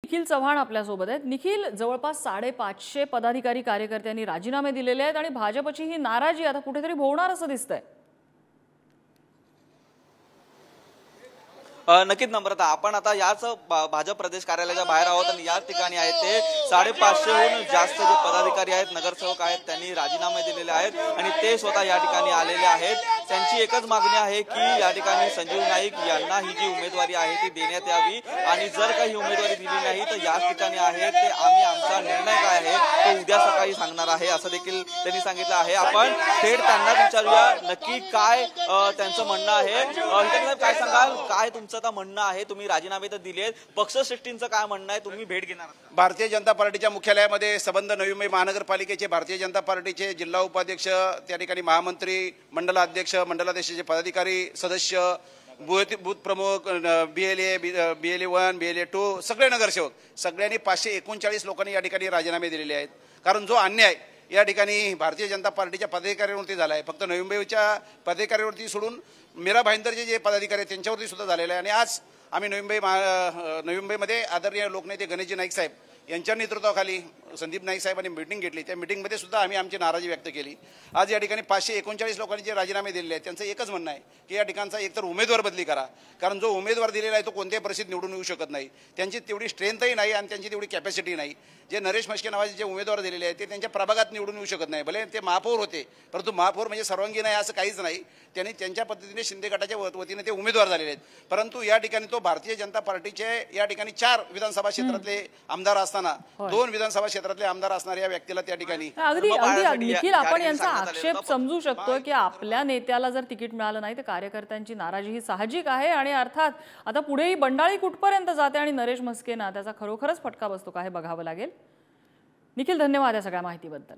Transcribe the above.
निखिल चव्हाण आपल्यासोबत आहेत। निखिल, जवळपास 550 पदाधिकारी कार्यकर्त्यांनी राजीनामे दिलेले आहेत आणि भाजपची ही नाराजी आता कुठेतरी भोवणार असं दिसतंय। नक्कीच नम्रता, आपण आता याच भाजप प्रदेश कार्यालयाच्या बाहेर आहोत आणि याच ठिकाणी आहेत ते 550हून जास्त जे पदाधिकारी आहेत, नगरसेवक आहेत, त्यांनी राजीनामे दिलेले आहेत आणि ते स्वतः या ठिकाणी आलेले आहेत। त्यांची एकच मागणी आहे की या ठिकाणी संजीव नाईक यांना ही जी उमेदवारी आहे ती देण्यात यावी आणि जर काही उमेदवारी दिली नाही तर याच ठिकाणी आहे ते आम्ही आमचा निर्णय काय आहे तो उद्या सकाळी सांगणार आहे असं देखील त्यांनी सांगितलं आहे। आपण थेट त्यांनाच विचारूया नक्की काय त्यांचं म्हणणं आहे। साहेब, काय सांगाल, काय तुमचं आता म्हणणं आहे? तुम्ही राजीनामे तर दिलेत, पक्षश्रेष्ठींचं काय म्हणणं आहे? तुम्ही भेट घेणार? भारतीय जनता पार्टीच्या मुख्यालयामध्ये संबंध नवी मुंबई महानगरपालिकेचे भारतीय जनता पार्टीचे जिल्हा उपाध्यक्ष, त्या ठिकाणी महामंत्री, मंडलाध्यक्ष, मंडलाध्यक्षाचे पदाधिकारी, सदस्य, बूथ प्रमुख, BLA 1, BLA 2 सगळे नगरसेवक, सगळ्यांनी 539 लोकांनी या ठिकाणी राजीनामे दिलेले आहेत। कारण जो अन्याय या ठिकाणी भारतीय जनता पार्टीच्या पदाधिकाऱ्यांवरती झाला आहे, फक्त नवी मुंबईच्या पदाधिकाऱ्यांवरती सोडून मीरा भाईंदरचे जे पदाधिकारी आहेत त्यांच्यावरती सुद्धा झालेलं आहे। आणि आज आम्ही नवी मुंबईमध्ये आदरणीय लोकनेते गणेशजी नाईक साहेब यांच्या नेतृत्वाखाली संदीप नाईक साहेबांनी मीटिंग घेतली। त्या मीटिंगमध्ये सुद्धा आम्ही आमची नाराजी व्यक्त केली। आज या ठिकाणी 539 लोकांनी जे राजीनामे दिलेले आहेत त्यांचं एकच म्हणणं आहे की या ठिकाणचा एकतर उमेदवार बदली करा, कारण जो उमेदवार दिलेला आहे तो कोणत्याही परिस्थितीत निवडून येऊ शकत नाही, त्यांची तेवढी स्ट्रेंथही नाही आणि त्यांची तेवढी कॅपॅसिटी नाही। जे नरेश म्हस्के नावाचे जे उमेदवार दिलेले आहेत ते त्यांच्या प्रभागात निवडून येऊ शकत नाही, भले ते महापौर होते, परंतु महापौर म्हणजे सर्वांगीण आहे असं काहीच नाही। त्यांनी त्यांच्या पद्धतीने शिंदे गटाच्या वतीने ते उमेदवार झालेले आहेत। परंतु या ठिकाणी तो भारतीय जनता पार्टीचे या ठिकाणी 4 विधानसभा क्षेत्रातले आमदार असताना 2 विधानसभा क्षेत्रातले आमदार असणाऱ्या या व्यक्तीला त्या ठिकाणी अगदी निखिल, आपण यांचा आक्षेप समजू शकतो की आपल्या नेत्याला जर तिकीट मिळालं नाही तर कार्यकर्त्यांची नाराजी ही साहजिक आहे आणि अर्थात आता पुढे ही बंडाळी कुठपर्यंत जाते आणि नरेश म्हस्केंना त्याचा खरोखरच फटका बसतो का हे बघावं लागेल। निखिल, धन्यवाद या सगळ्या माहितीबद्दल।